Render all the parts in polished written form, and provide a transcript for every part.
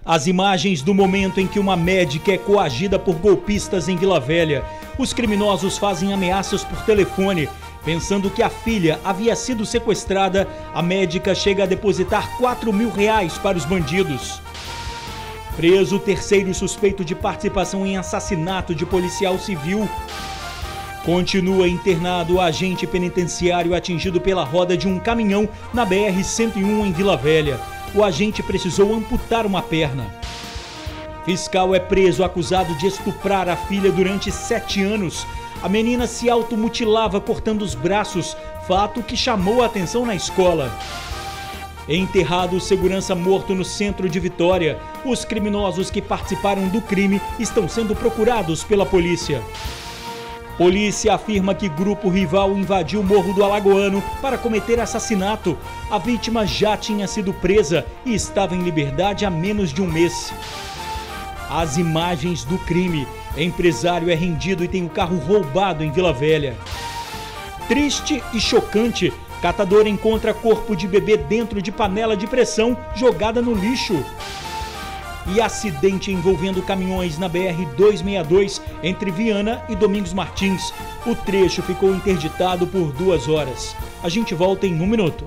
As imagens do momento em que uma médica é coagida por golpistas em Vila Velha. Os criminosos fazem ameaças por telefone. Pensando que a filha havia sido sequestrada, a médica chega a depositar R$4.000 para os bandidos. Preso o terceiro suspeito de participação em assassinato de policial civil. Continua internado o agente penitenciário atingido pela roda de um caminhão na BR-101 em Vila Velha. O agente precisou amputar uma perna. Fiscal é preso acusado de estuprar a filha durante 7 anos. A menina se automutilava cortando os braços, fato que chamou a atenção na escola. Enterrado o segurança morto no centro de Vitória. Os criminosos que participaram do crime estão sendo procurados pela polícia. Polícia afirma que grupo rival invadiu o Morro do Alagoano para cometer assassinato. A vítima já tinha sido presa e estava em liberdade há menos de um mês. As imagens do crime. Empresário é rendido e tem o carro roubado em Vila Velha. Triste e chocante. Catador encontra corpo de bebê dentro de panela de pressão jogada no lixo. E acidente envolvendo caminhões na BR-262 entre Viana e Domingos Martins. O trecho ficou interditado por 2 horas. A gente volta em 1 minuto.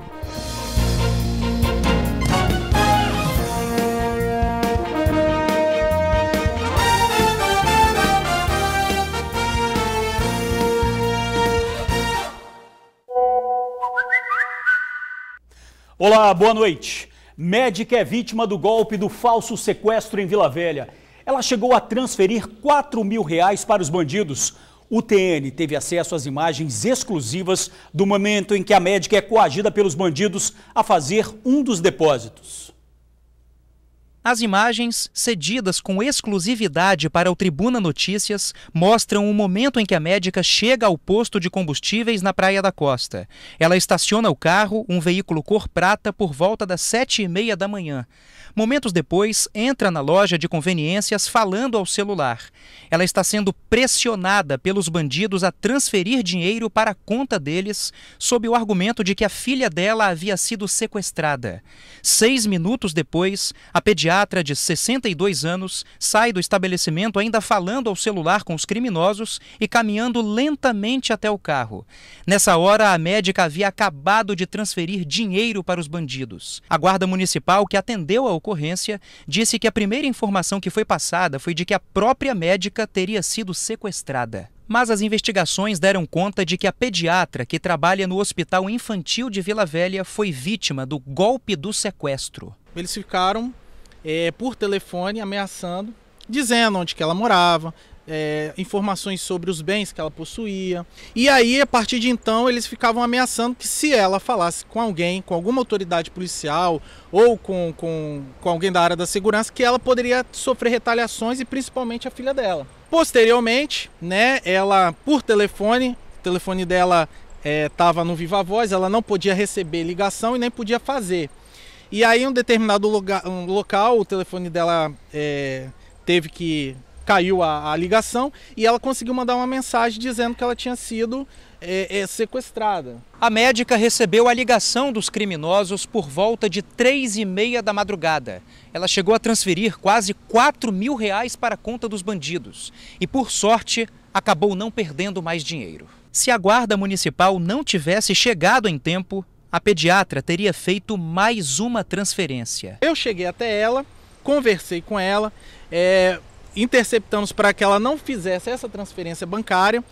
Olá, boa noite. Médica é vítima do golpe do falso sequestro em Vila Velha. Ela chegou a transferir R$4.000 para os bandidos. O TN teve acesso às imagens exclusivas do momento em que a médica é coagida pelos bandidos a fazer um dos depósitos. As imagens, cedidas com exclusividade para o Tribuna Notícias, mostram o momento em que a médica chega ao posto de combustíveis na Praia da Costa. Ela estaciona o carro, um veículo cor prata, por volta das 7h30 da manhã. Momentos depois, entra na loja de conveniências falando ao celular. Ela está sendo pressionada pelos bandidos a transferir dinheiro para a conta deles, sob o argumento de que a filha dela havia sido sequestrada. 6 minutos depois, a pediatra de 62 anos sai do estabelecimento ainda falando ao celular com os criminosos e caminhando lentamente até o carro. Nessa hora, a médica havia acabado de transferir dinheiro para os bandidos. A guarda municipal, que atendeu a ocorrência, disse que a primeira informação que foi passada foi de que a própria médica teria sido sequestrada. Mas as investigações deram conta de que a pediatra, que trabalha no Hospital Infantil de Vila Velha, foi vítima do golpe do sequestro. Eles ficaram por telefone ameaçando, dizendo onde que ela morava, informações sobre os bens que ela possuía. E aí, a partir de então, eles ficavam ameaçando que se ela falasse com alguém, com alguma autoridade policial ou com alguém da área da segurança, que ela poderia sofrer retaliações e principalmente a filha dela. Posteriormente, ela, por telefone, o telefone dela estava no Viva Voz, ela não podia receber ligação e nem podia fazer. E aí, em um determinado local, o telefone dela caiu a ligação e ela conseguiu mandar uma mensagem dizendo que ela tinha sido sequestrada. A médica recebeu a ligação dos criminosos por volta de 3h30 da madrugada. Ela chegou a transferir quase R$4.000 para a conta dos bandidos e, por sorte, acabou não perdendo mais dinheiro. Se a guarda municipal não tivesse chegado em tempo, a pediatra teria feito mais uma transferência. Eu cheguei até ela, conversei com ela, interceptamos para que ela não fizesse essa transferência bancária.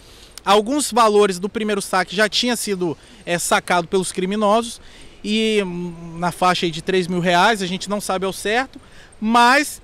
Alguns valores do primeiro saque já tinha sido sacado pelos criminosos e na faixa aí de R$3.000, a gente não sabe ao certo, mas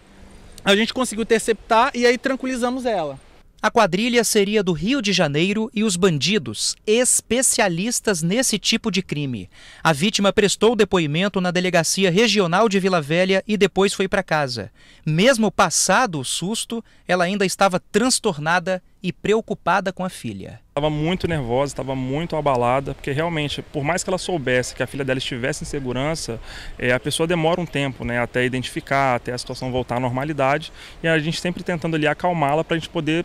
a gente conseguiu interceptar e aí tranquilizamos ela. A quadrilha seria do Rio de Janeiro e os bandidos, especialistas nesse tipo de crime. A vítima prestou depoimento na Delegacia Regional de Vila Velha e depois foi para casa. Mesmo passado o susto, ela ainda estava transtornada e preocupada com a filha. Estava muito nervosa, estava muito abalada, porque realmente, por mais que ela soubesse que a filha dela estivesse em segurança, a pessoa demora um tempo, até identificar, até a situação voltar à normalidade, e a gente sempre tentando ali acalmá-la para a gente poder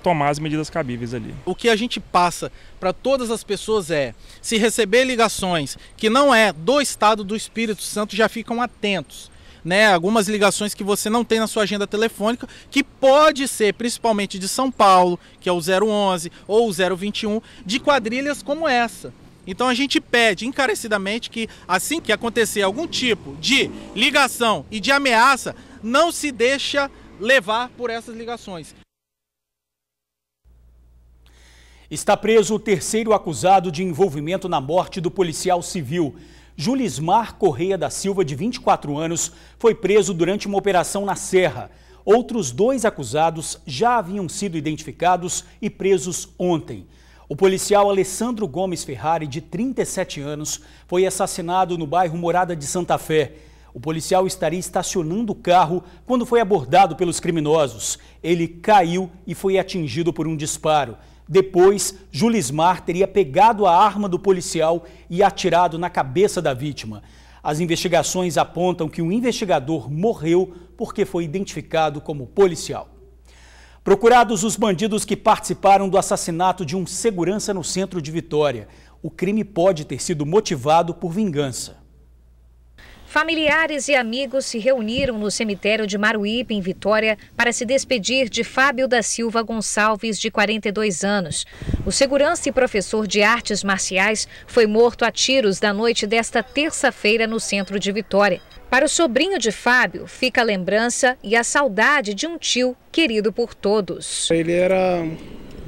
tomar as medidas cabíveis ali. O que a gente passa para todas as pessoas se receber ligações que não é do estado do Espírito Santo, já ficam atentos. né, algumas ligações que você não tem na sua agenda telefônica, que pode ser principalmente de São Paulo, que é o 011 ou o 021, de quadrilhas como essa. Então a gente pede encarecidamente que assim que acontecer algum tipo de ligação e de ameaça, não se deixa levar por essas ligações. Está preso o terceiro acusado de envolvimento na morte do policial civil. Julismar Correia da Silva, de 24 anos, foi preso durante uma operação na Serra. Outros 2 acusados já haviam sido identificados e presos ontem. O policial Alessandro Gomes Ferrari, de 37 anos, foi assassinado no bairro Morada de Santa Fé. O policial estaria estacionando o carro quando foi abordado pelos criminosos. Ele caiu e foi atingido por um disparo. Depois, Julismar teria pegado a arma do policial e atirado na cabeça da vítima. As investigações apontam que o investigador morreu porque foi identificado como policial. Procurados os bandidos que participaram do assassinato de um segurança no centro de Vitória. O crime pode ter sido motivado por vingança. Familiares e amigos se reuniram no cemitério de Maruípe, em Vitória, para se despedir de Fábio da Silva Gonçalves, de 42 anos. O segurança e professor de artes marciais foi morto a tiros na noite desta terça-feira no centro de Vitória. Para o sobrinho de Fábio, fica a lembrança e a saudade de um tio querido por todos. Ele era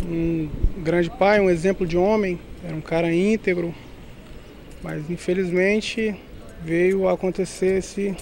um grande pai, um exemplo de homem, era um cara íntegro, mas infelizmente veio a acontecer esse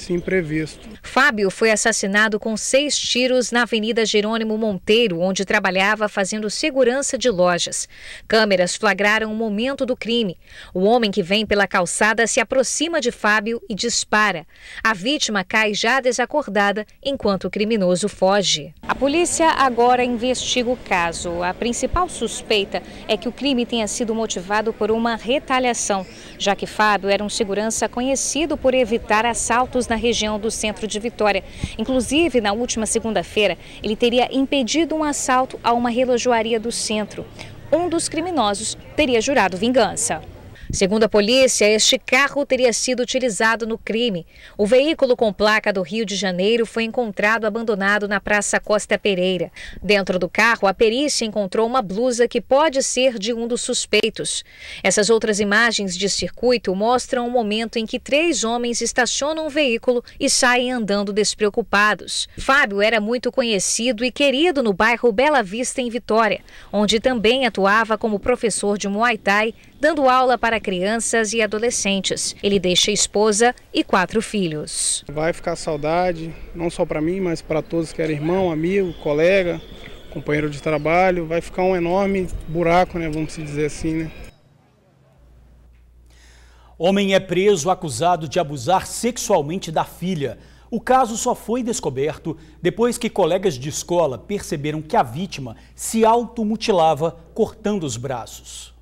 imprevisto. Fábio foi assassinado com 6 tiros na Avenida Jerônimo Monteiro, onde trabalhava fazendo segurança de lojas. Câmeras flagraram o momento do crime. O homem que vem pela calçada se aproxima de Fábio e dispara. A vítima cai já desacordada enquanto o criminoso foge. A polícia agora investiga o caso. A principal suspeita é que o crime tenha sido motivado por uma retaliação, já que Fábio era um segurança conhecido por evitar assaltos na região do centro de Vitória. Inclusive, na última segunda-feira, ele teria impedido um assalto a uma relojoaria do centro. Um dos criminosos teria jurado vingança. Segundo a polícia, este carro teria sido utilizado no crime. O veículo com placa do Rio de Janeiro foi encontrado abandonado na Praça Costa Pereira. Dentro do carro, a perícia encontrou uma blusa que pode ser de um dos suspeitos. Essas outras imagens de circuito mostram o momento em que 3 homens estacionam um veículo e saem andando despreocupados. Fábio era muito conhecido e querido no bairro Bela Vista, em Vitória, onde também atuava como professor de Muay Thai, dando aula para crianças e adolescentes. Ele deixa esposa e 4 filhos. Vai ficar saudade, não só para mim, mas para todos que eram irmão, amigo, colega, companheiro de trabalho. Vai ficar um enorme buraco, né, vamos dizer assim, né? Homem é preso acusado de abusar sexualmente da filha. O caso só foi descoberto depois que colegas de escola perceberam que a vítima se automutilava cortando os braços.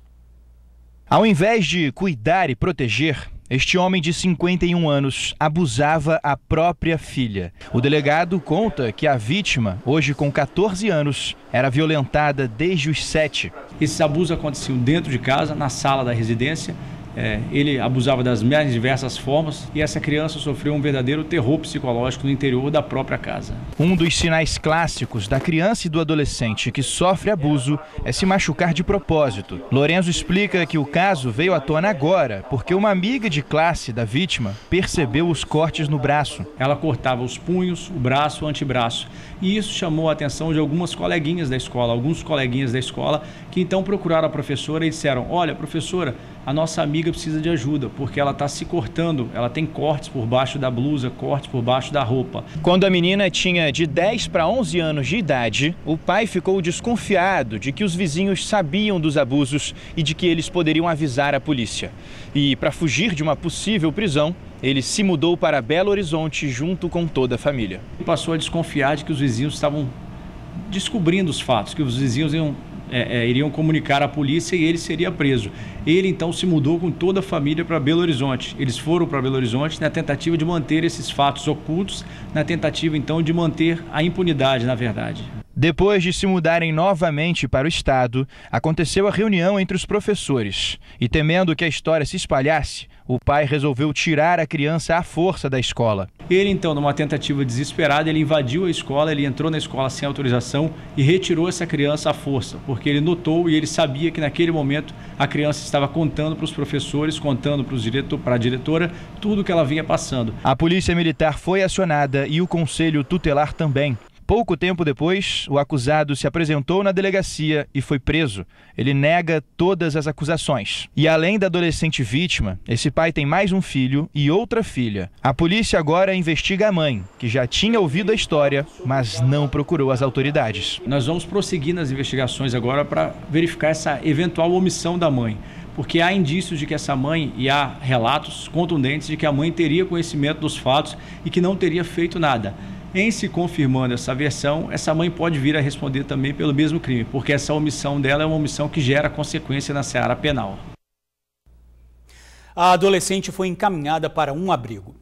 Ao invés de cuidar e proteger, este homem de 51 anos abusava a própria filha. O delegado conta que a vítima, hoje com 14 anos, era violentada desde os 7. Esses abusos aconteciam dentro de casa, na sala da residência. Ele abusava das mais diversas formas e essa criança sofreu um verdadeiro terror psicológico no interior da própria casa. Um dos sinais clássicos da criança e do adolescente que sofre abuso é se machucar de propósito. Lorenzo explica que o caso veio à tona agora porque uma amiga de classe da vítima percebeu os cortes no braço. Ela cortava os punhos, o braço, o antebraço. E isso chamou a atenção de alguns coleguinhas da escola, que então procuraram a professora e disseram: olha, professora, a nossa amiga precisa de ajuda, porque ela está se cortando, ela tem cortes por baixo da blusa, cortes por baixo da roupa. Quando a menina tinha de 10 para 11 anos de idade, o pai ficou desconfiado de que os vizinhos sabiam dos abusos e de que eles poderiam avisar a polícia. E para fugir de uma possível prisão, ele se mudou para Belo Horizonte junto com toda a família. Passou a desconfiar de que os vizinhos estavam descobrindo os fatos, que os vizinhos iriam comunicar à polícia e ele seria preso. Ele então se mudou com toda a família para Belo Horizonte. Eles foram para Belo Horizonte na tentativa de manter esses fatos ocultos, na tentativa então de manter a impunidade, na verdade. Depois de se mudarem novamente para o estado, aconteceu a reunião entre os professores. E temendo que a história se espalhasse, o pai resolveu tirar a criança à força da escola. Ele, então, numa tentativa desesperada, ele invadiu a escola, ele entrou na escola sem autorização e retirou essa criança à força, porque ele notou e ele sabia que naquele momento a criança estava contando para os professores, contando para a diretora, tudo que ela vinha passando. A polícia militar foi acionada e o conselho tutelar também. Pouco tempo depois, o acusado se apresentou na delegacia e foi preso. Ele nega todas as acusações. E além da adolescente vítima, esse pai tem mais um filho e outra filha. A polícia agora investiga a mãe, que já tinha ouvido a história, mas não procurou as autoridades. Nós vamos prosseguir nas investigações agora para verificar essa eventual omissão da mãe, porque há indícios de que essa mãe, e há relatos contundentes de que a mãe teria conhecimento dos fatos e que não teria feito nada. Em se confirmando essa versão, essa mãe pode vir a responder também pelo mesmo crime, porque essa omissão dela é uma omissão que gera consequência na seara penal. A adolescente foi encaminhada para um abrigo.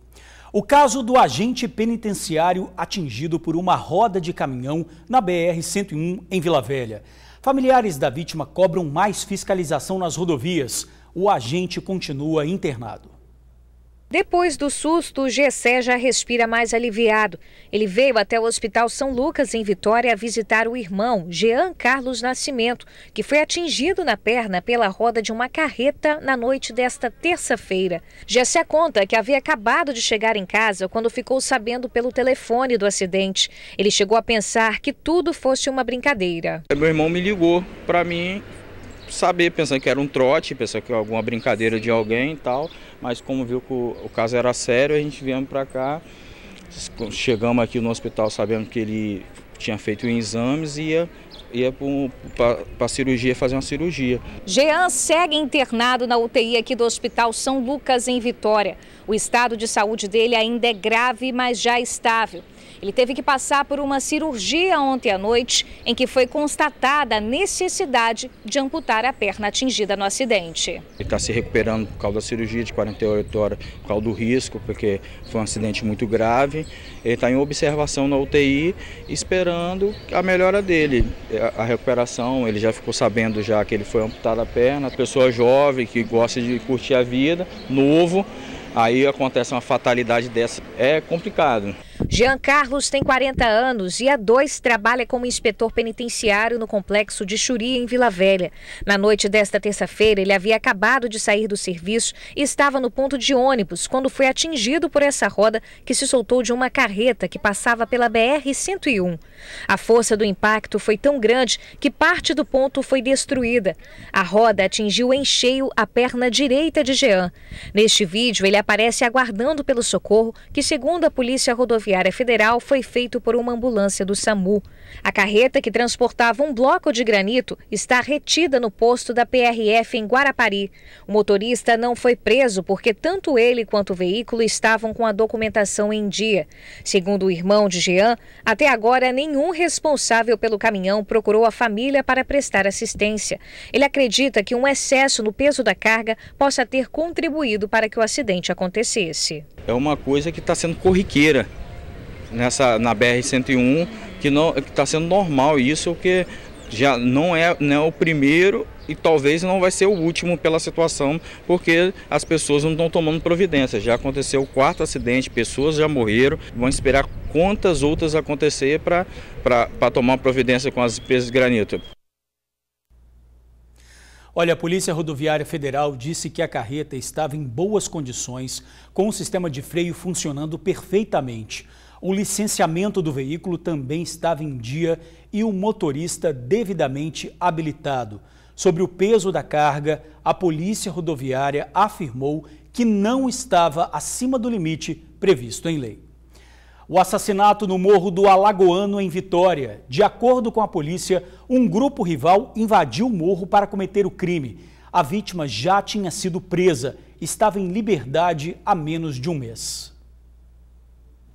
O caso do agente penitenciário atingido por uma roda de caminhão na BR-101 em Vila Velha. Familiares da vítima cobram mais fiscalização nas rodovias. O agente continua internado. Depois do susto, o Gessé já respira mais aliviado. Ele veio até o Hospital São Lucas, em Vitória, visitar o irmão, Jean Carlos Nascimento, que foi atingido na perna pela roda de uma carreta na noite desta terça-feira. Gessé conta que havia acabado de chegar em casa quando ficou sabendo pelo telefone do acidente. Ele chegou a pensar que tudo fosse uma brincadeira. Meu irmão me ligou para mim saber, pensando que era um trote, pensando que era alguma brincadeira de alguém e tal, mas como viu que o caso era sério, a gente viemos para cá, chegamos aqui no hospital sabendo que ele tinha feito exames e ia para cirurgia, fazer uma cirurgia. Jean segue internado na UTI aqui do Hospital São Lucas, em Vitória. O estado de saúde dele ainda é grave, mas já estável. Ele teve que passar por uma cirurgia ontem à noite, em que foi constatada a necessidade de amputar a perna atingida no acidente. Ele está se recuperando por causa da cirurgia de 48 horas, por causa do risco, porque foi um acidente muito grave. Ele está em observação na UTI, esperando a melhora dele, a recuperação. Ele já ficou sabendo já que ele foi amputado a perna. Pessoa jovem, que gosta de curtir a vida, novo, aí acontece uma fatalidade dessa, é complicado. Jean Carlos tem 40 anos e há 2 trabalha como inspetor penitenciário no complexo de Xuri, em Vila Velha. Na noite desta terça-feira, ele havia acabado de sair do serviço e estava no ponto de ônibus quando foi atingido por essa roda que se soltou de uma carreta que passava pela BR-101. A força do impacto foi tão grande que parte do ponto foi destruída. A roda atingiu em cheio a perna direita de Jean. Neste vídeo, ele aparece aguardando pelo socorro que, segundo a Polícia Rodoviária Federal, foi feito por uma ambulância do SAMU. A carreta, que transportava um bloco de granito, está retida no posto da PRF em Guarapari. O motorista não foi preso porque tanto ele quanto o veículo estavam com a documentação em dia. Segundo o irmão de Jean, até agora nenhum responsável pelo caminhão procurou a família para prestar assistência. Ele acredita que um excesso no peso da carga possa ter contribuído para que o acidente acontecesse. É uma coisa que está sendo corriqueira na BR-101, que está sendo normal isso, porque já não é o primeiro e talvez não vai ser o último pela situação, porque as pessoas não estão tomando providência. Já aconteceu o 4º acidente, pessoas já morreram, vão esperar quantas outras acontecer para tomar providência com as empresas de granito. Olha, a Polícia Rodoviária Federal disse que a carreta estava em boas condições, com o sistema de freio funcionando perfeitamente. O licenciamento do veículo também estava em dia e o motorista devidamente habilitado. Sobre o peso da carga, a Polícia Rodoviária afirmou que não estava acima do limite previsto em lei. O assassinato no Morro do Alagoano, em Vitória. De acordo com a polícia, um grupo rival invadiu o morro para cometer o crime. A vítima já tinha sido presa, estava em liberdade há menos de um mês.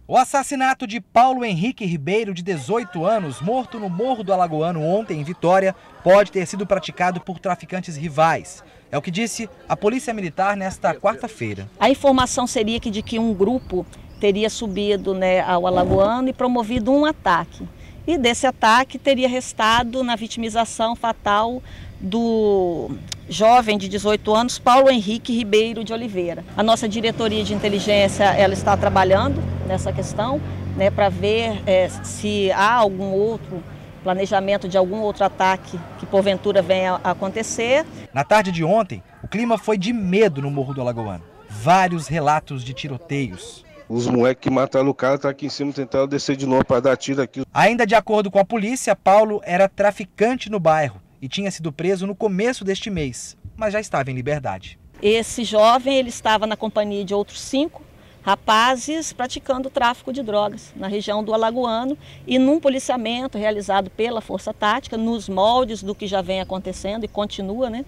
O assassinato de Paulo Henrique Ribeiro, de 18 anos, morto no Morro do Alagoano ontem em Vitória, pode ter sido praticado por traficantes rivais. É o que disse a Polícia Militar nesta quarta-feira. A informação seria de que um grupo teria subido ao Alagoano e promovido um ataque. E desse ataque teria restado na vitimização fatal do jovem de 18 anos, Paulo Henrique Ribeiro de Oliveira. A nossa diretoria de inteligência ela está trabalhando nessa questão, né, para ver se há algum outro planejamento de algum outro ataque que porventura venha a acontecer. Na tarde de ontem, o clima foi de medo no Morro do Alagoano. Vários relatos de tiroteios. Os moleques que mataram o cara estão aqui em cima tentando descer de novo para dar tiro aqui. Ainda de acordo com a polícia, Paulo era traficante no bairro e tinha sido preso no começo deste mês, mas já estava em liberdade. Esse jovem ele estava na companhia de outros 5 rapazes praticando tráfico de drogas na região do Alagoano e num policiamento realizado pela Força Tática, nos moldes do que já vem acontecendo e continua, né,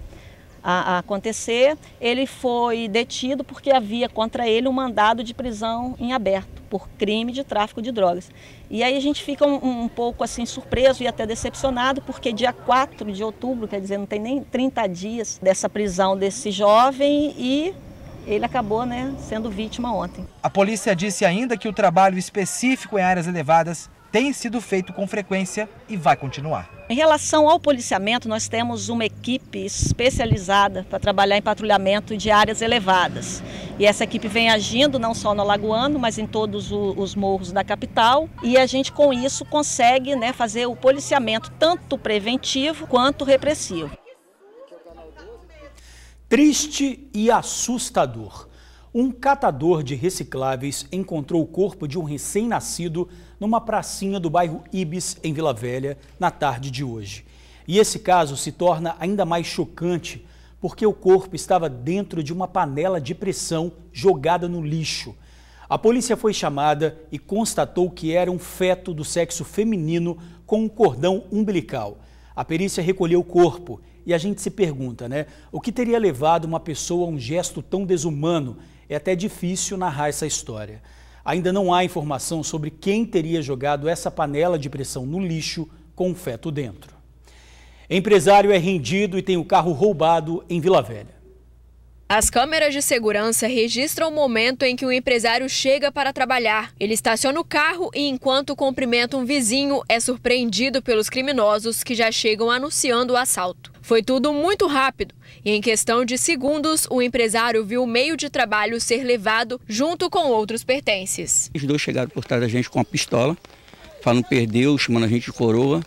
a acontecer, ele foi detido porque havia contra ele um mandado de prisão em aberto por crime de tráfico de drogas. E aí a gente fica um pouco assim surpreso e até decepcionado, porque dia 4 de outubro, quer dizer, não tem nem 30 dias dessa prisão desse jovem e ele acabou, né, sendo vítima ontem. A polícia disse ainda que o trabalho específico em áreas elevadas tem sido feito com frequência e vai continuar. Em relação ao policiamento, nós temos uma equipe especializada para trabalhar em patrulhamento de áreas elevadas. E essa equipe vem agindo não só no Alagoano, mas em todos os morros da capital. E a gente, com isso, consegue, né, fazer o policiamento tanto preventivo quanto repressivo. Triste e assustador. Um catador de recicláveis encontrou o corpo de um recém-nascido numa pracinha do bairro Ibis, em Vila Velha, na tarde de hoje. E esse caso se torna ainda mais chocante porque o corpo estava dentro de uma panela de pressão jogada no lixo. A polícia foi chamada e constatou que era um feto do sexo feminino com um cordão umbilical. A perícia recolheu o corpo e a gente se pergunta, né? O que teria levado uma pessoa a um gesto tão desumano? É até difícil narrar essa história. Ainda não há informação sobre quem teria jogado essa panela de pressão no lixo com um feto dentro. Empresário é rendido e tem o carro roubado em Vila Velha. As câmeras de segurança registram o momento em que o empresário chega para trabalhar. Ele estaciona o carro e, enquanto cumprimenta um vizinho, é surpreendido pelos criminosos que já chegam anunciando o assalto. Foi tudo muito rápido e, em questão de segundos, o empresário viu o meio de trabalho ser levado junto com outros pertences. Os dois chegaram por trás da gente com uma pistola, falando perdeu, chamando a gente de coroa,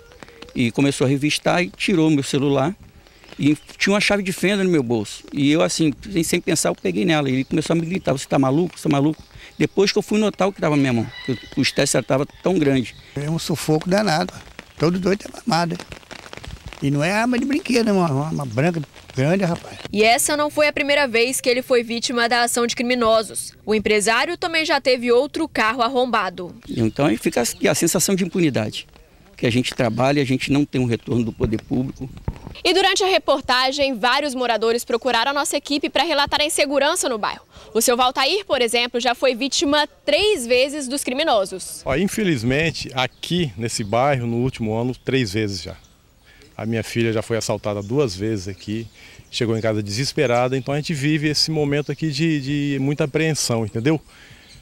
e começou a revistar e tirou meu celular. E tinha uma chave de fenda no meu bolso. E eu, assim, sem pensar, eu peguei nela. E ele começou a me gritar, você tá maluco? Você tá maluco? Depois que eu fui notar o que estava na minha mão, que o estresse estava tão grande. É um sufoco danado. Todo doido é armado. E não é arma de brinquedo, é uma arma branca grande, rapaz. E essa não foi a primeira vez que ele foi vítima da ação de criminosos. O empresário também já teve outro carro arrombado. Então aí fica a sensação de impunidade. Que a gente trabalha, a gente não tem um retorno do poder público. E durante a reportagem, vários moradores procuraram a nossa equipe para relatar a insegurança no bairro. O seu Valtair, por exemplo, já foi vítima 3 vezes dos criminosos. Infelizmente, aqui nesse bairro, no último ano, 3 vezes já. A minha filha já foi assaltada 2 vezes aqui, chegou em casa desesperada, então a gente vive esse momento aqui de muita apreensão, entendeu?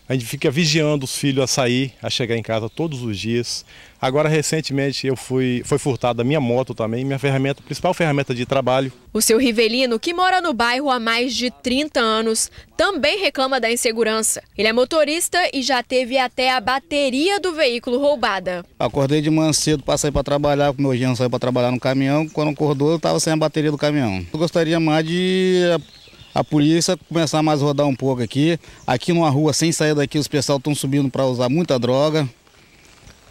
A gente fica vigiando os filhos a sair, a chegar em casa todos os dias. Agora, recentemente, foi furtada a minha moto também, minha principal ferramenta de trabalho. O seu Rivelino, que mora no bairro há mais de 30 anos, também reclama da insegurança. Ele é motorista e já teve até a bateria do veículo roubada. Acordei de manhã cedo para sair para trabalhar, porque meu genro saiu para trabalhar no caminhão. Quando acordou, eu estava sem a bateria do caminhão. Eu gostaria mais de a polícia começar mais a rodar um pouco aqui. Aqui numa rua, sem sair daqui, os pessoal estão subindo para usar muita droga.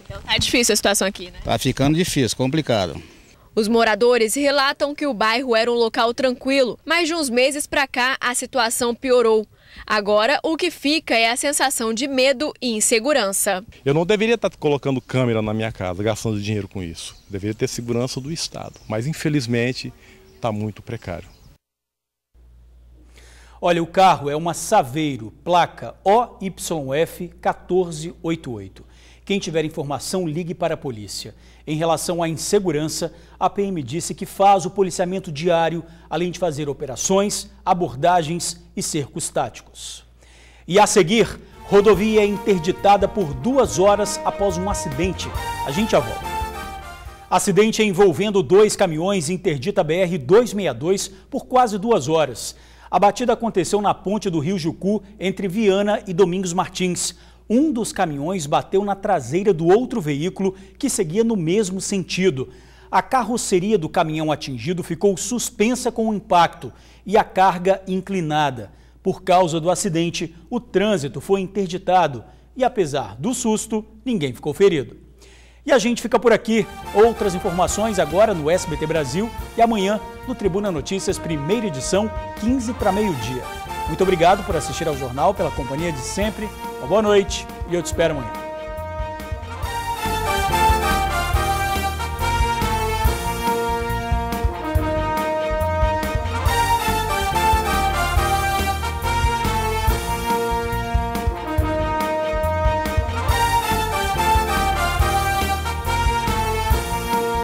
Então tá difícil a situação aqui, né? Tá ficando difícil, complicado. Os moradores relatam que o bairro era um local tranquilo, mas de uns meses para cá a situação piorou. Agora o que fica é a sensação de medo e insegurança. Eu não deveria estar colocando câmera na minha casa, gastando dinheiro com isso. Deveria ter segurança do Estado, mas infelizmente está muito precário. Olha, o carro é uma Saveiro, placa OYF 1488. Quem tiver informação, ligue para a polícia. Em relação à insegurança, a PM disse que faz o policiamento diário, além de fazer operações, abordagens e cercos táticos. E a seguir, Rodovia é interditada por 2 horas após um acidente. A gente já volta. Acidente envolvendo 2 caminhões interdita a BR-262 por quase 2 horas. A batida aconteceu na ponte do Rio Jucu, entre Viana e Domingos Martins. Um dos caminhões bateu na traseira do outro veículo que seguia no mesmo sentido. A carroceria do caminhão atingido ficou suspensa com o impacto e a carga inclinada. Por causa do acidente, o trânsito foi interditado e, apesar do susto, ninguém ficou ferido. E a gente fica por aqui. Outras informações agora no SBT Brasil e amanhã no Tribuna Notícias, primeira edição, 15 para meio-dia. Muito obrigado por assistir ao jornal, pela companhia de sempre. Uma boa noite e eu te espero amanhã.